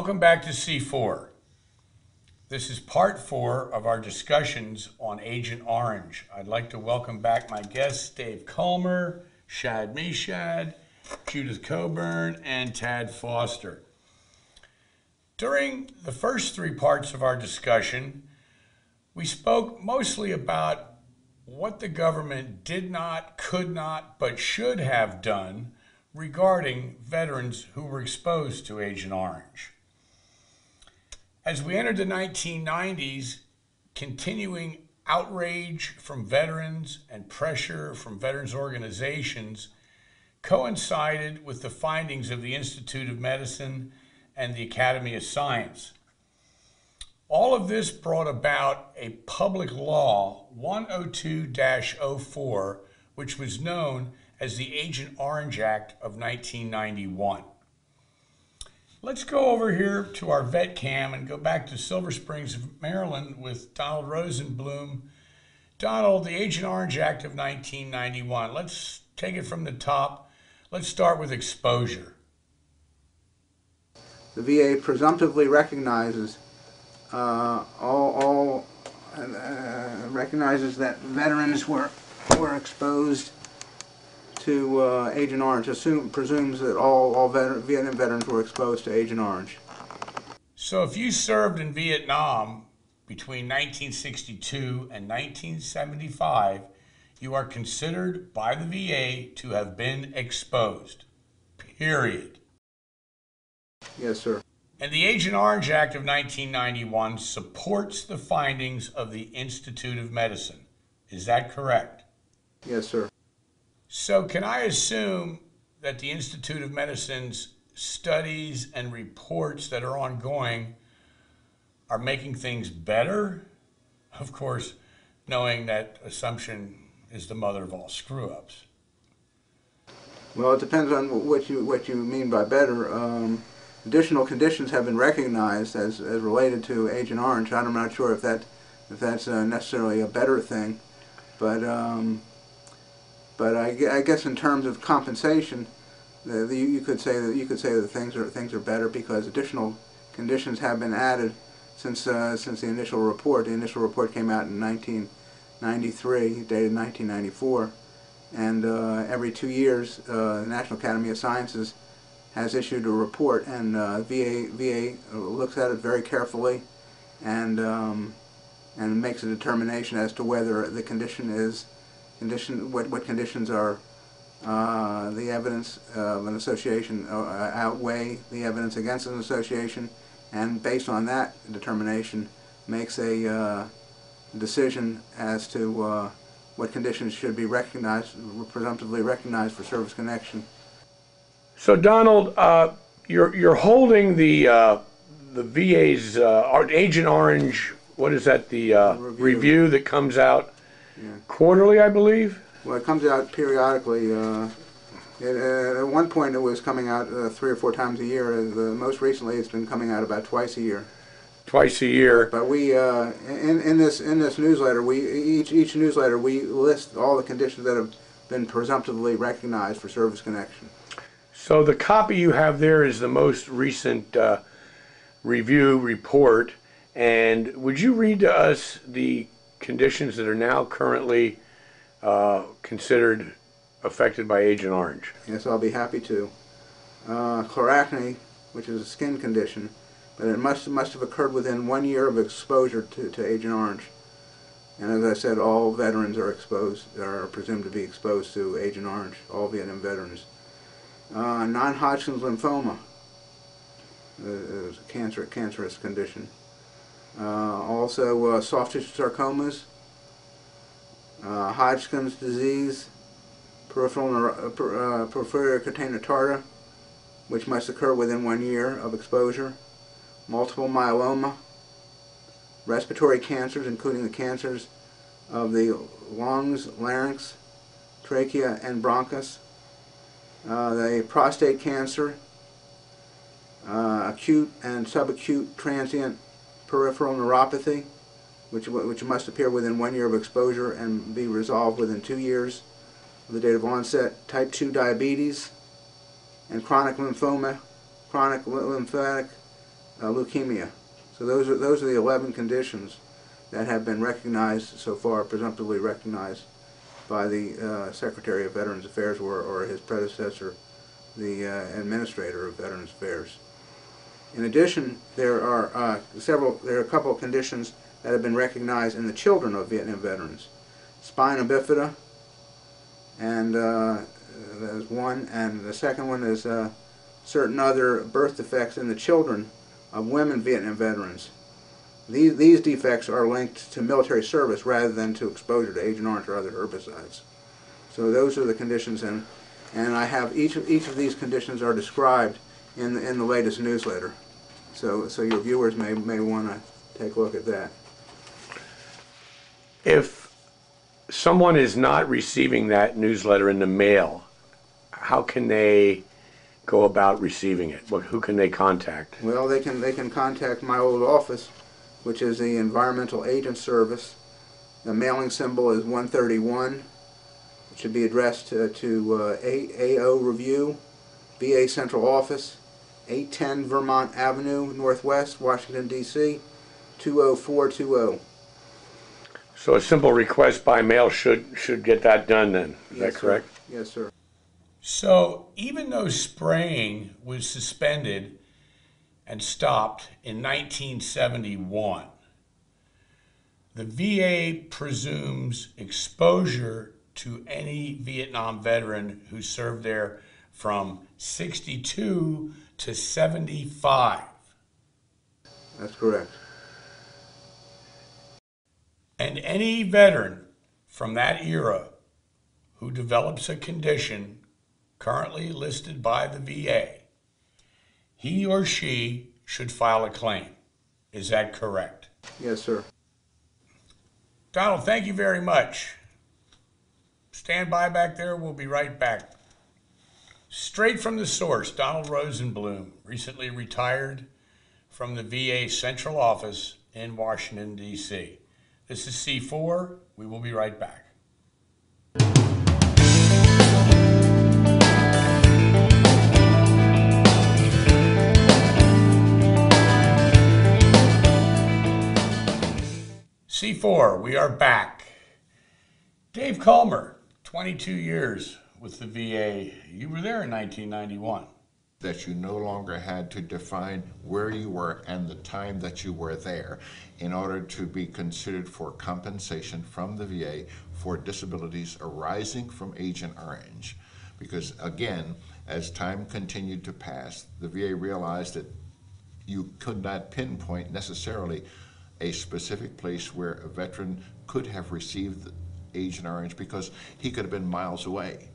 Welcome back to C4. This is part 4 of our discussions on Agent Orange. I'd like to welcome back my guests, Dave Culmer, Shad Meshad, Judith Coburn, and Tad Foster. During the first 3 parts of our discussion, we spoke mostly about what the government did not, could not, but should have done regarding veterans who were exposed to Agent Orange. As we entered the 1990s, continuing outrage from veterans and pressure from veterans organizations coincided with the findings of the Institute of Medicine and the Academy of Science. All of this brought about a public law, 102-04, which was known as the Agent Orange Act of 1991. Let's go over here to our vet cam and go back to Silver Springs, Maryland with Donald Rosenblum. Donald, the Agent Orange Act of 1991. Let's take it from the top. Let's start with exposure. The VA presumptively recognizes recognizes that veterans were exposed to Agent Orange. Presumes that all Vietnam veterans were exposed to Agent Orange. So if you served in Vietnam between 1962 and 1975, you are considered by the VA to have been exposed. Period. Yes, sir. And the Agent Orange Act of 1991 supports the findings of the Institute of Medicine. Is that correct? Yes, sir. So can I assume that the Institute of Medicine's studies and reports that are ongoing are making things better? Of course, knowing that assumption is the mother of all screw-ups. Well, it depends on what you mean by better. Additional conditions have been recognized as related to Agent Orange. I'm not sure if that's necessarily a better thing, but I guess in terms of compensation, you could say that things are better because additional conditions have been added since the initial report. The initial report came out in 1993, dated 1994, and every 2 years, the National Academy of Sciences has issued a report, and VA looks at it very carefully, and makes a determination as to whether the what conditions are the evidence of an association outweigh the evidence against an association, and based on that determination makes a decision as to what conditions should be presumptively recognized for service connection. So Donald, you're holding the VA's Agent Orange. What is that? The review that comes out quarterly, I believe. Well, it comes out periodically. At one point, it was coming out 3 or 4 times a year. Most recently, it's been coming out about twice a year. Twice a year. But we, in this newsletter, each newsletter we list all the conditions that have been presumptively recognized for service connection. So the copy you have there is the most recent review report, and would you read to us the conditions that are now currently considered affected by Agent Orange? Yes, I'll be happy to. Chloracne, which is a skin condition, but it must have occurred within 1 year of exposure to Agent Orange. And as I said, all veterans are presumed to be exposed to Agent Orange, all Vietnam veterans. Non-Hodgkin's lymphoma is a cancerous condition. Also soft tissue sarcomas, Hodgkin's disease, porphyria cutanea tarda, which must occur within 1 year of exposure, multiple myeloma, respiratory cancers, including the cancers of the lungs, larynx, trachea, and bronchus, the prostate cancer, acute and subacute transient peripheral neuropathy, which must appear within 1 year of exposure and be resolved within 2 years of the date of onset, type 2 diabetes, and chronic lymphoma, chronic lymphatic leukemia. So those are the 11 conditions that have been recognized so far, presumptively recognized by the Secretary of Veterans Affairs or his predecessor, the Administrator of Veterans Affairs. In addition, there are a couple of conditions that have been recognized in the children of Vietnam veterans. Spina bifida, and there's one, and the second one is certain other birth defects in the children of women Vietnam veterans. These defects are linked to military service rather than to exposure to Agent Orange or other herbicides. So those are the conditions, and I have each of these conditions are described in the latest newsletter. So your viewers may want to take a look at that. If someone is not receiving that newsletter in the mail, how can they go about receiving it? Who can they contact? Well, they can contact my old office, which is the Environmental Agent Service. The mailing symbol is 131. It should be addressed to AO Review, VA Central Office, 810 Vermont Avenue, Northwest, Washington, D.C., 20420. So a simple request by mail should get that done then. Is that correct? Sir. Yes, sir. So even though spraying was suspended and stopped in 1971, the VA presumes exposure to any Vietnam veteran who served there from 62 to 75. That's correct. And any veteran from that era who develops a condition currently listed by the VA, he or she should file a claim. Is that correct? Yes, sir. Donald, thank you very much. Stand by back there. We'll be right back. Straight from the source, Donald Rosenblum, recently retired from the VA Central Office in Washington, D.C. This is C4. We will be right back. C4, we are back. Dave Culmer, 22 years with the VA. You were there in 1991. That you no longer had to define where you were and the time that you were there in order to be considered for compensation from the VA for disabilities arising from Agent Orange. Because again, as time continued to pass, the VA realized that you could not pinpoint necessarily a specific place where a veteran could have received Agent Orange because he could have been miles away.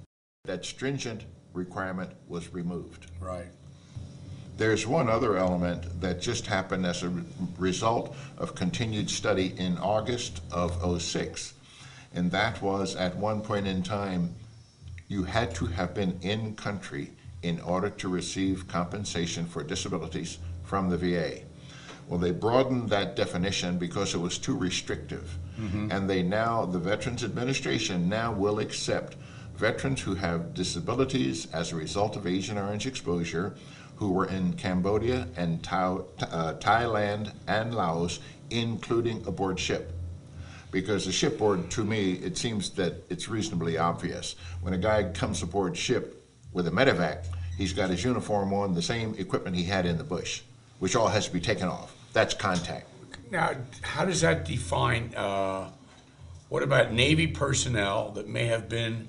That stringent requirement was removed. Right. There's one other element that just happened as a result of continued study in August of '06, and that was at one point in time you had to have been in country in order to receive compensation for disabilities from the VA. Well, they broadened that definition because it was too restrictive, and the Veterans Administration now will accept veterans who have disabilities as a result of Agent Orange exposure who were in Cambodia and Thailand and Laos, including aboard ship. Because the shipboard, to me, it seems that it's reasonably obvious. When a guy comes aboard ship with a medevac, he's got his uniform on, the same equipment he had in the bush, which all has to be taken off. That's contact. Now, how does that define, what about Navy personnel that may have been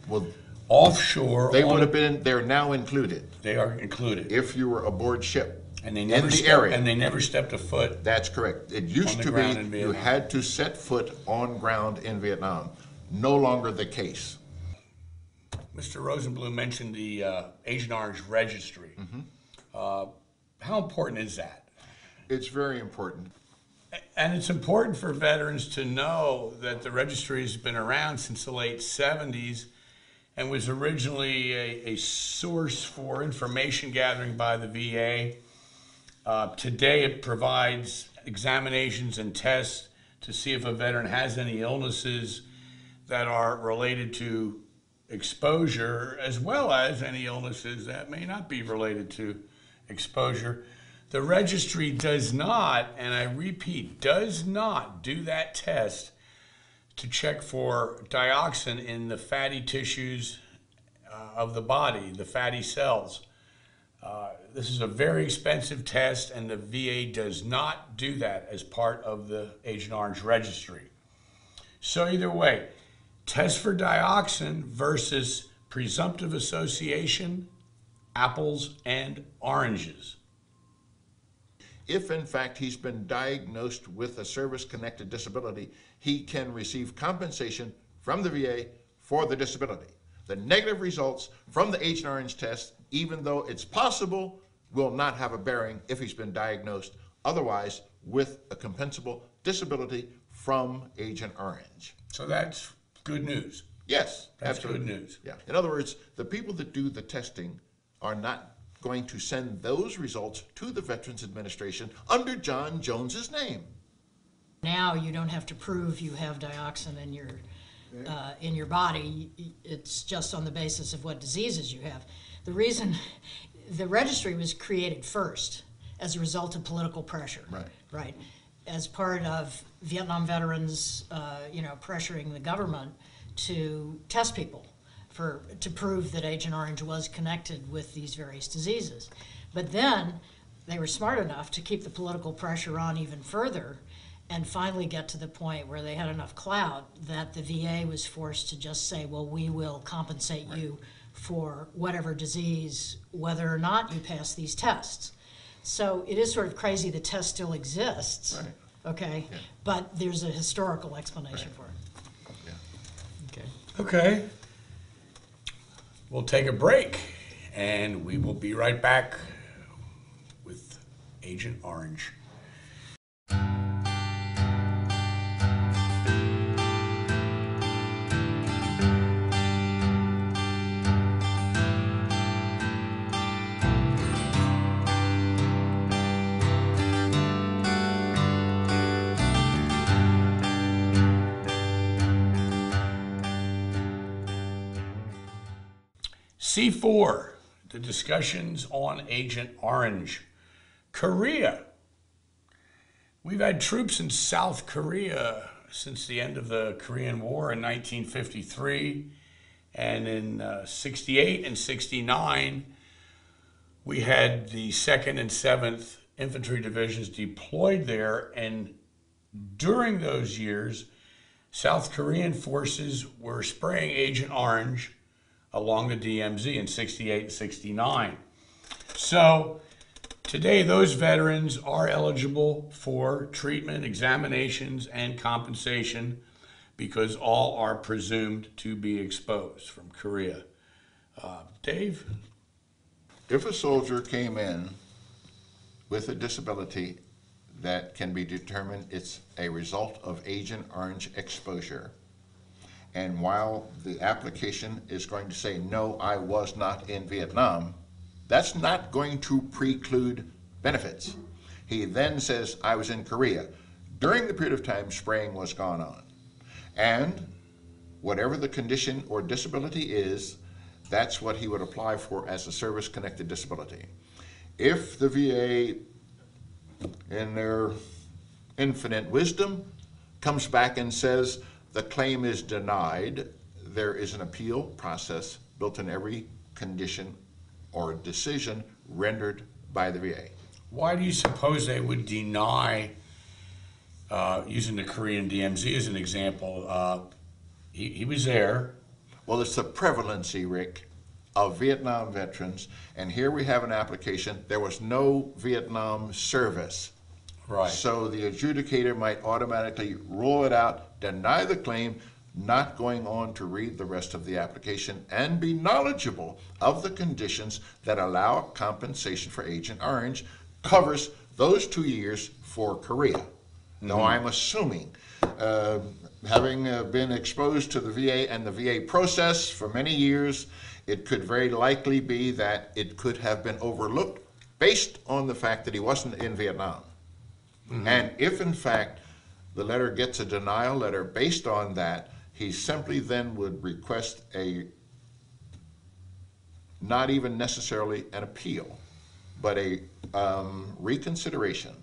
offshore? They would have been, they're now included. They are included. If you were aboard ship. And they never in the area. And they never stepped a foot. That's correct. It used to be you had to set foot on ground in Vietnam. No longer the case. Mr. Rosenblum mentioned the Agent Orange registry. How important is that? It's very important. And it's important for veterans to know that the registry has been around since the late 70s and was originally a source for information gathering by the VA. Today it provides examinations and tests to see if a veteran has any illnesses that are related to exposure, as well as any illnesses that may not be related to exposure. The registry does not, and I repeat, does not do that test to check for dioxin in the fatty tissues of the body, the fatty cells. This is a very expensive test, and the VA does not do that as part of the Agent Orange registry. So either way, test for dioxin versus presumptive association, apples and oranges. If in fact he's been diagnosed with a service-connected disability, he can receive compensation from the VA for the disability. The negative results from the Agent Orange test, even though it's possible, will not have a bearing if he's been diagnosed otherwise with a compensable disability from Agent Orange. So that's good news. Yes, That's absolutely. good news. Yeah. In other words, the people that do the testing are not going to send those results to the Veterans Administration under John Jones's name. Now you don't have to prove you have dioxin in your body. It's just on the basis of what diseases you have. The reason the registry was created first as a result of political pressure. Right. Right. As part of Vietnam veterans, pressuring the government to test people to prove that Agent Orange was connected with these various diseases. But then they were smart enough to keep the political pressure on even further and finally get to the point where they had enough clout that the VA was forced to just say, well, we will compensate you for whatever disease, whether or not you pass these tests. So it is sort of crazy the test still exists, Right. okay? Yeah. But there's a historical explanation for it. Yeah. Okay. Okay. We'll take a break, and we will be right back with Agent Orange. C4, the discussions on Agent Orange. Korea. We've had troops in South Korea since the end of the Korean War in 1953. And in 68 and 69, we had the 2nd and 7th Infantry Divisions deployed there. And during those years, South Korean forces were spraying Agent Orange along the DMZ in 68 and 69. So today those veterans are eligible for treatment, examinations, and compensation because all are presumed to be exposed from Korea. Dave? If a soldier came in with a disability that can be determined it's a result of Agent Orange exposure, and while the application is going to say, no, I was not in Vietnam, that's not going to preclude benefits. He then says, I was in Korea. During the period of time spraying was gone on. And whatever the condition or disability is, that's what he would apply for as a service-connected disability. If the VA, in their infinite wisdom, comes back and says, the claim is denied, there is an appeal process built in every condition or decision rendered by the VA. Why do you suppose they would deny, using the Korean DMZ as an example, he was there? Well, it's the prevalency, Rick, of Vietnam veterans, and here we have an application. There was no Vietnam service. Right. So the adjudicator might automatically rule it out, deny the claim, not going on to read the rest of the application and be knowledgeable of the conditions that allow compensation for Agent Orange, covers those 2 years for Korea. Now, I'm assuming, having been exposed to the VA and the VA process for many years, it could very likely be that it could have been overlooked based on the fact that he wasn't in Vietnam. And if, in fact, the letter gets a denial letter based on that, he simply then would request not even necessarily an appeal. but a reconsideration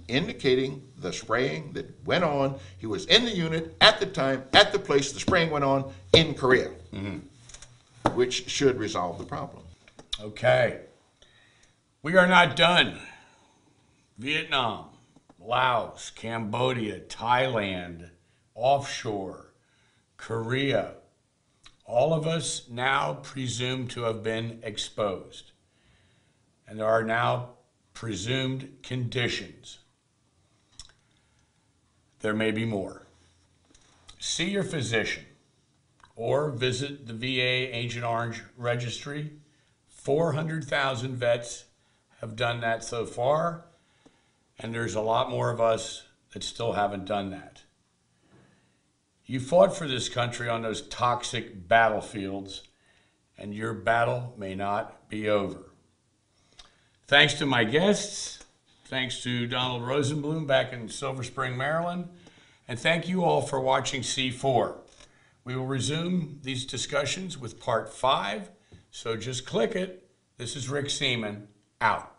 indicating the spraying that went on. He was in the unit at the time, at the place the spraying went on in Korea, which should resolve the problem. Okay. We are not done. Vietnam, Laos, Cambodia, Thailand, offshore, Korea, all of us now presumed to have been exposed. And there are now presumed conditions. There may be more. See your physician or visit the VA Agent Orange registry. 400,000 vets have done that so far, and there's a lot more of us that still haven't done that. You fought for this country on those toxic battlefields, and your battle may not be over. Thanks to my guests, thanks to Donald Rosenblum back in Silver Spring, Maryland, and thank you all for watching C4. We will resume these discussions with part 5, so just click it. This is Rick Seaman, out.